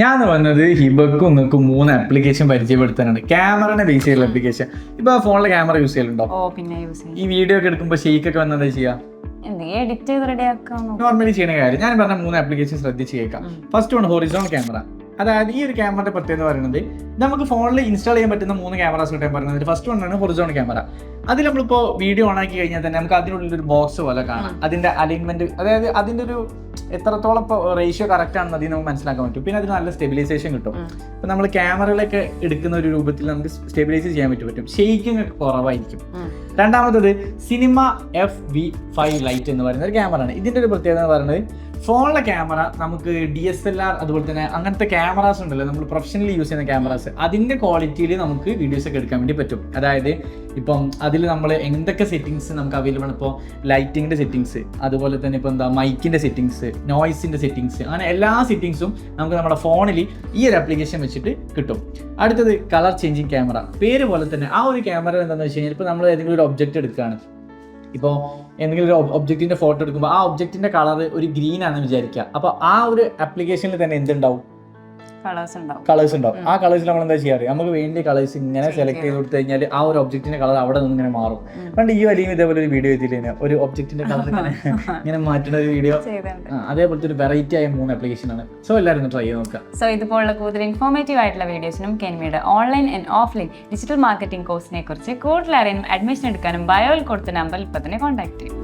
ഞാൻ പറഞ്ഞത് ഹിബക്കും നിങ്ങൾക്ക് 3 ആപ്ലിക്കേഷൻ പരിചയപ്പെടുത്താനാണ്. ക്യാമറനെ ബേസ് ചെയ്തുള്ള ആപ്ലിക്കേഷൻ. ഇപ്പൊ ഫോണിലെ ക്യാമറ യൂസ് ചെയ്യലുണ്ടോ? പിന്നെ യൂസ് ചെയ്യും. ഈ വീഡിയോ ഒക്കെ എടുക്കുമ്പോൾ ഷെയ്ക്ക് ഒക്കെ വന്നത് ചെയ്യാം, എഡിറ്റ് ചെയ്ത് റെഡിയാക്കാം. നോർമലി ചെയ്യുന്ന കാര്യം ഞാൻ പറഞ്ഞ 3 ആപ്ലിക്കേഷൻ ശ്രദ്ധിച്ച് കേൾക്കാം. First one Horizon camera. അതായത് ഈ ഒരു ക്യാമറയുടെ പ്രത്യേകത എന്ന് പറയുന്നത് നമുക്ക് ഫോണിൽ ഇൻസ്റ്റാൾ ചെയ്യാൻ പറ്റുന്ന 3 ക്യാമറാസ് കിട്ടാൻ പറയുന്നത്. ഫസ്റ്റ് വൺ ആണ് ഹൊറിസോൺ ക്യാമറ. അതിൽ നമ്മളിപ്പോൾ വീഡിയോ ഓൺ ആക്കി കഴിഞ്ഞാൽ തന്നെ നമുക്ക് അതിനുള്ളിൽ ഒരു ബോക്സ് പോലെ കാണാം. അതിന്റെ അലൈൻമെന്റ്, അതായത് അതിന്റെ ഒരു എത്രത്തോളം റേഷ്യോ കറക്റ്റ് ആണെന്ന് അതിൽ നമുക്ക് മനസ്സിലാക്കാൻ പറ്റും. പിന്നെ അതിന് നല്ല സ്റ്റെബിലൈസേഷൻ കിട്ടും. ഇപ്പം നമ്മൾ ക്യാമറകളൊക്കെ എടുക്കുന്ന ഒരു രൂപത്തിൽ നമുക്ക് സ്റ്റെബിലൈസ് ചെയ്യാൻ പറ്റും. ഷെയ്ക്കിംഗ് ഒക്കെ കുറവായിരിക്കും. രണ്ടാമത്തത് സിനിമ FV5 ലൈറ്റ് എന്ന് പറയുന്ന ഒരു ക്യാമറ ആണ്. ഇതിന്റെ ഒരു പ്രത്യേകത എന്ന് പറയുന്നത് ഫോണിലെ ക്യാമറ നമുക്ക് DSLR അതുപോലെ തന്നെ അങ്ങനത്തെ ക്യാമറാസ് ഉണ്ടല്ലോ, നമ്മൾ പ്രൊഫഷണലി യൂസ് ചെയ്യുന്ന ക്യാമറാസ്, അതിന്റെ ക്വാളിറ്റിയിൽ നമുക്ക് വീഡിയോസ് ഒക്കെ എടുക്കാൻ വേണ്ടി പറ്റും. അതായത് ഇപ്പം അതിൽ നമ്മൾ എന്തൊക്കെ സെറ്റിങ്സ് നമുക്ക് അവൈലബിൾ ആണ്. ഇപ്പോൾ ലൈറ്റിങ്ങിന്റെ സെറ്റിങ്സ്, അതുപോലെ തന്നെ ഇപ്പോൾ മൈക്കിന്റെ സെറ്റിങ്സ്, നോയ്സിന്റെ സെറ്റിങ്സ്, അങ്ങനെ എല്ലാ സെറ്റിങ്സും നമുക്ക് നമ്മുടെ ഫോണിൽ ഈ ഒരു ആപ്ലിക്കേഷൻ വെച്ചിട്ട് കിട്ടും. അടുത്തത് കളർ ചേഞ്ചിങ് ക്യാമറ. പേര് പോലെ തന്നെ ആ ഒരു ക്യാമറ എന്താണെന്ന് വെച്ച് കഴിഞ്ഞാൽ ഇപ്പോൾ നമ്മൾ ഏതെങ്കിലും ഒരു ഒബ്ജക്റ്റ് എടുക്കുകയാണ്, ഇപ്പോൾ എന്തെങ്കിലും ഒരു ഒബ്ജക്റ്റിന്റെ ഫോട്ടോ എടുക്കുമ്പോൾ ആ ഒബ്ജക്റ്റിന്റെ കളർ ഒരു ഗ്രീൻ ആണെന്ന് വിചാരിക്കുക. അപ്പോൾ ആ ഒരു ആപ്ലിക്കേഷനിൽ തന്നെ എന്തുണ്ടാവും? കളേഴ്സ് ഉണ്ടാവും. ആ കളേഴ്സിൽ നമ്മൾ എന്താ ചെയ്യാറ്? നമുക്ക് വേണ്ടിയ കളേഴ്സ് ഇങ്ങനെ സെലക്ട് ചെയ്ത് കൊടുത്തു കഴിഞ്ഞാൽ ആ ഒരു ഒബ്ജക്റ്റിന്റെ കളർ അവിടെ നിന്ന് ഇങ്ങനെ മാറും. പണ്ട് ഈ വലിയ ഇതേപോലെ ഒരു വീഡിയോ ചെയ്തില്ലേ, ഒരു ഒബ്ജക്റ്റിന്റെ കളർ ഇങ്ങനെ മാറ്റുന്ന ഒരു വീഡിയോ. അതേപോലത്തെ ഒരു വെറൈറ്റി ആയ 3 ആപ്ലിക്കേഷൻ ആണ്. സോ എല്ലാവരും ട്രൈ ചെയ്ത് നോക്കാം. സോ ഇതുപോലുള്ള കൂടുതൽ ഇൻഫോർമേറ്റീവ് ആയിട്ടുള്ള വീഡിയോസിനും കെൻമിയുടെ online and offline digital marketing കോഴ്സിനെ കുറിച്ച് കൂടുതൽ അറിയാനും അഡ്മിഷൻ എടുക്കാനും ബയോയിൽ കൊടുത്ത നമ്പറിൽ ഇപ്പോൾ തന്നെ കോൺടാക്ട് ചെയ്യും.